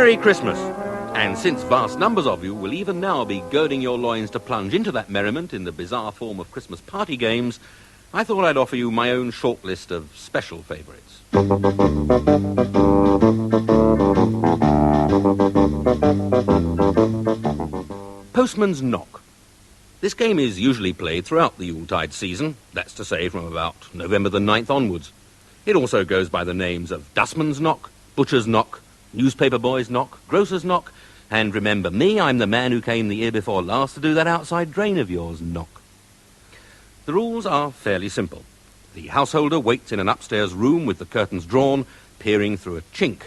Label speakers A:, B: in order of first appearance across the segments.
A: Merry Christmas! And since vast numbers of you will even now be girding your loins to plunge into that merriment in the bizarre form of Christmas party games, I thought I'd offer you my own short list of special favourites. Postman's Knock. This game is usually played throughout the Yuletide season, that's to say from about November the 9th onwards. It also goes by the names of Dustman's Knock, Butcher's Knock, Newspaper Boy's Knock, Grocer's Knock, and remember me, I'm the man who came the year before last to do that outside drain of yours, knock. The rules are fairly simple. The householder waits in an upstairs room with the curtains drawn, peering through a chink.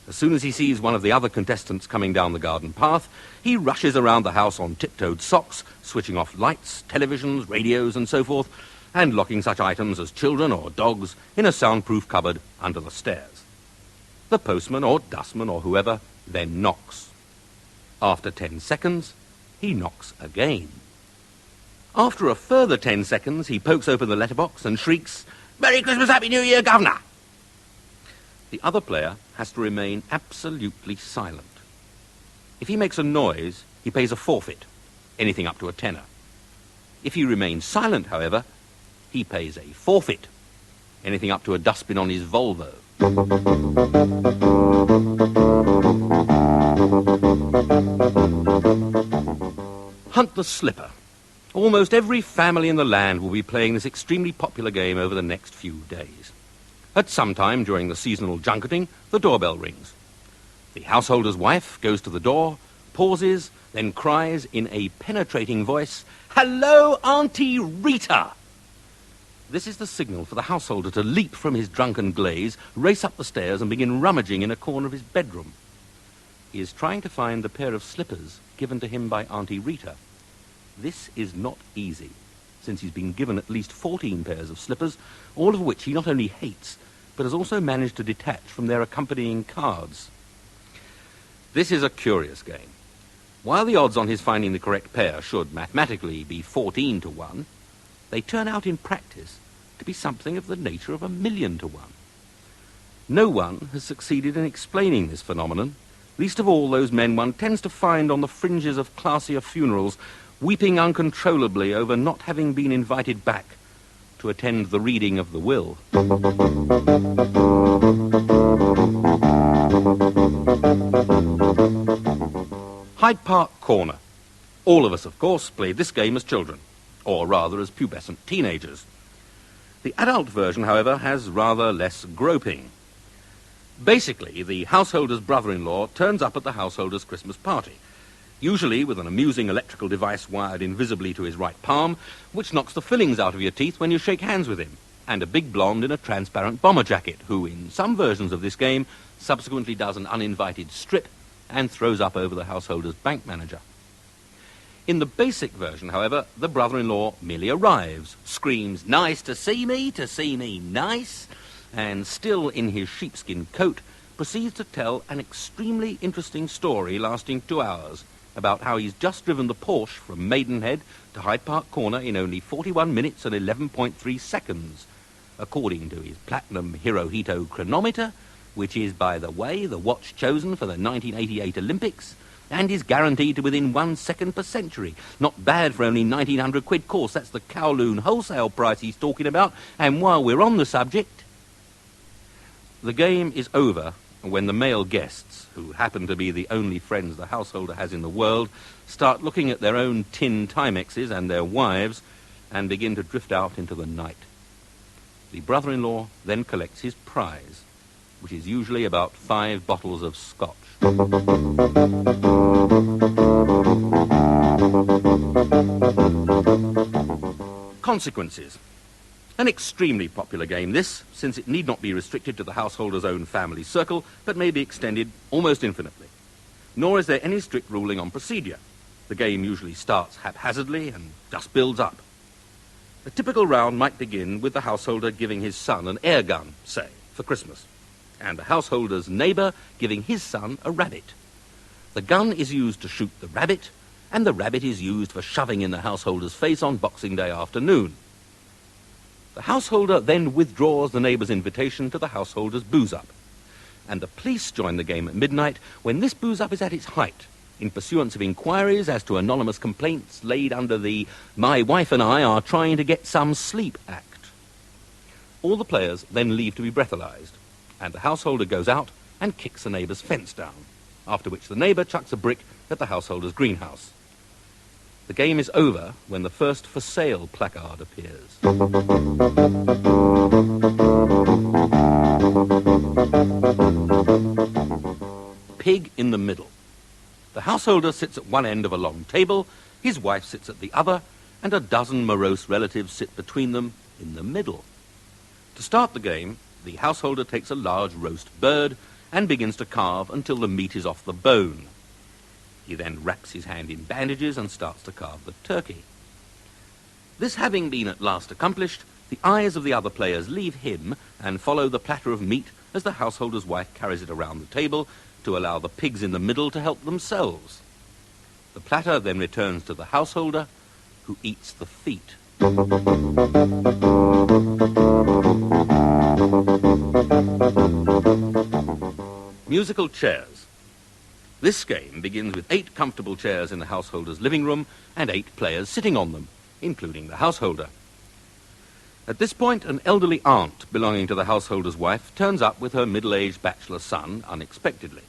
A: As soon as he sees one of the other contestants coming down the garden path, he rushes around the house on tiptoed socks, switching off lights, televisions, radios, and so forth, and locking such items as children or dogs in a soundproof cupboard under the stairs. The postman or dustman or whoever then knocks. After 10 seconds, he knocks again. After a further 10 seconds, he pokes open the letterbox and shrieks, "Merry Christmas, Happy New Year, Governor!" The other player has to remain absolutely silent. If he makes a noise, he pays a forfeit, anything up to a tenner. If he remains silent, however, he pays a forfeit, anything up to a dustbin on his Volvo. Hunt the Slipper. Almost every family in the land will be playing this extremely popular game over the next few days. At some time during the seasonal junketing, the doorbell rings. The householder's wife goes to the door, pauses, then cries in a penetrating voice, "Hello, Auntie Rita!" This is the signal for the householder to leap from his drunken glaze, race up the stairs and begin rummaging in a corner of his bedroom. He is trying to find the pair of slippers given to him by Auntie Rita. This is not easy, since he's been given at least 14 pairs of slippers, all of which he not only hates, but has also managed to detach from their accompanying cards. This is a curious game. While the odds on his finding the correct pair should mathematically be 14 to 1, they turn out in practice to be something of the nature of 1,000,000 to 1. No one has succeeded in explaining this phenomenon, least of all those men one tends to find on the fringes of classier funerals, weeping uncontrollably over not having been invited back to attend the reading of the will. Hyde Park Corner. All of us, of course, played this game as children, or rather as pubescent teenagers. The adult version, however, has rather less groping. Basically, the householder's brother-in-law turns up at the householder's Christmas party, usually with an amusing electrical device wired invisibly to his right palm, which knocks the fillings out of your teeth when you shake hands with him, and a big blonde in a transparent bomber jacket, who, in some versions of this game, subsequently does an uninvited strip and throws up over the householder's bank manager. In the basic version, however, the brother-in-law merely arrives, screams, "Nice to see me, nice," and still in his sheepskin coat, proceeds to tell an extremely interesting story lasting 2 hours about how he's just driven the Porsche from Maidenhead to Hyde Park Corner in only 41 minutes and 11.3 seconds, according to his platinum Hirohito chronometer, which is, by the way, the watch chosen for the 1988 Olympics, and is guaranteed to within 1 second per century. Not bad for only 1,900 quid. Course, that's the Kowloon wholesale price he's talking about. And while we're on the subject, the game is over when the male guests, who happen to be the only friends the householder has in the world, start looking at their own tin Timexes and their wives and begin to drift out into the night. The brother-in-law then collects his prize, which is usually about 5 bottles of scotch. Consequences. An extremely popular game, this, since it need not be restricted to the householder's own family circle, but may be extended almost infinitely. Nor is there any strict ruling on procedure. The game usually starts haphazardly and just builds up. A typical round might begin with the householder giving his son an air gun, say, for Christmas, and the householder's neighbour giving his son a rabbit. The gun is used to shoot the rabbit, and the rabbit is used for shoving in the householder's face on Boxing Day afternoon. The householder then withdraws the neighbour's invitation to the householder's booze-up. and the police join the game at midnight when this booze-up is at its height, in pursuance of inquiries as to anonymous complaints laid under the "my wife and I are trying to get some sleep" act. All the players then leave to be breathalyzed, and the householder goes out and kicks the neighbour's fence down, after which the neighbour chucks a brick at the householder's greenhouse. The game is over when the first "for sale" placard appears. Pig in the middle. The householder sits at one end of a long table, his wife sits at the other, and a dozen morose relatives sit between them in the middle. To start the game, the householder takes a large roast bird and begins to carve until the meat is off the bone. He then wraps his hand in bandages and starts to carve the turkey. This having been at last accomplished, the eyes of the other players leave him and follow the platter of meat as the householder's wife carries it around the table to allow the pigs in the middle to help themselves. The platter then returns to the householder, who eats the feet. Musical chairs. This game begins with 8 comfortable chairs in the householder's living room and 8 players sitting on them, including the householder. At this point, an elderly aunt belonging to the householder's wife turns up with her middle-aged bachelor son unexpectedly.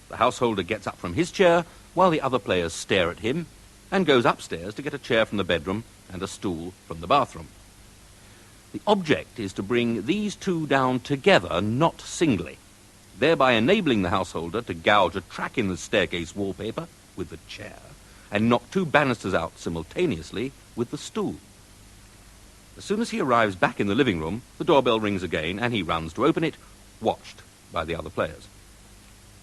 A: The householder gets up from his chair while the other players stare at him and goes upstairs to get a chair from the bedroom and a stool from the bathroom. The object is to bring these two down together, not singly, thereby enabling the householder to gouge a track in the staircase wallpaper with the chair and knock 2 banisters out simultaneously with the stool. As soon as he arrives back in the living room, the doorbell rings again and he runs to open it, watched by the other players.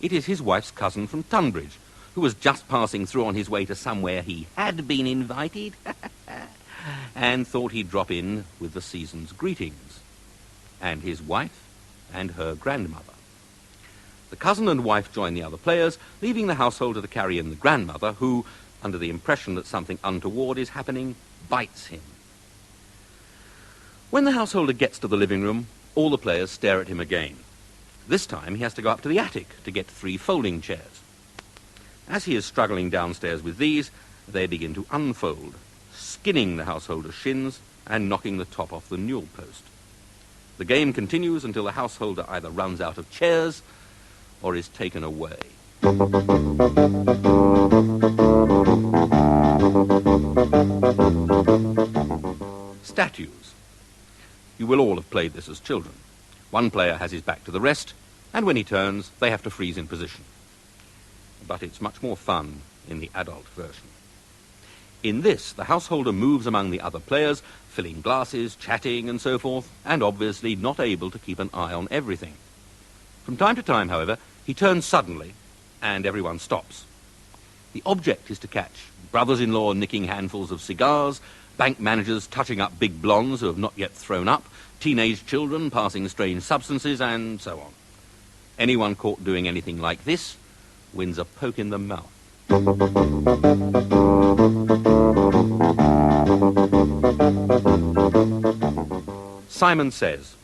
A: It is his wife's cousin from Tunbridge, who was just passing through on his way to somewhere he had been invited and thought he'd drop in with the season's greetings, and his wife and her grandmother. The cousin and wife join the other players, leaving the householder to carry in the grandmother, who, under the impression that something untoward is happening, bites him. When the householder gets to the living room, all the players stare at him again. This time he has to go up to the attic to get 3 folding chairs. As he is struggling downstairs with these, they begin to unfold, skinning the householder's shins and knocking the top off the newel post. The game continues until the householder either runs out of chairs or is taken away. Statues. You will all have played this as children. One player has his back to the rest, and when he turns, they have to freeze in position. But it's much more fun in the adult version. In this, the householder moves among the other players, filling glasses, chatting, and so forth, and obviously not able to keep an eye on everything. From time to time, however, he turns suddenly, and everyone stops. The object is to catch brothers-in-law nicking handfuls of cigars, bank managers touching up big blondes who have not yet thrown up, teenage children passing strange substances, and so on. Anyone caught doing anything like this wins a poke in the mouth. Simon Says,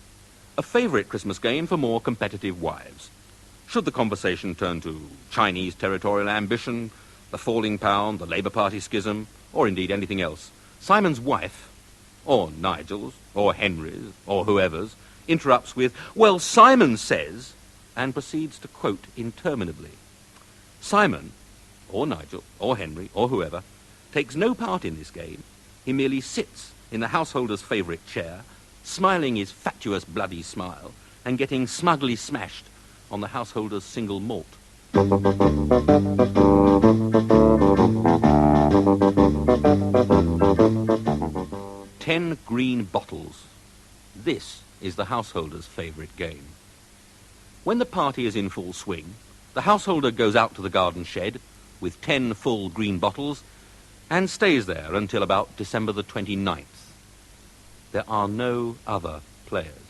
A: a favourite Christmas game for more competitive wives. Should the conversation turn to Chinese territorial ambition, the falling pound, the Labour Party schism, or indeed anything else, Simon's wife, or Nigel's, or Henry's, or whoever's, interrupts with, "Well, Simon says," and proceeds to quote interminably. Simon, or Nigel, or Henry, or whoever, takes no part in this game. He merely sits in the householder's favourite chair, smiling his fatuous bloody smile, and getting smugly smashed on the householder's single malt. 10 green bottles. This is the householder's favourite game. When the party is in full swing, the householder goes out to the garden shed with 10 full green bottles and stays there until about December the 29th. There are no other players.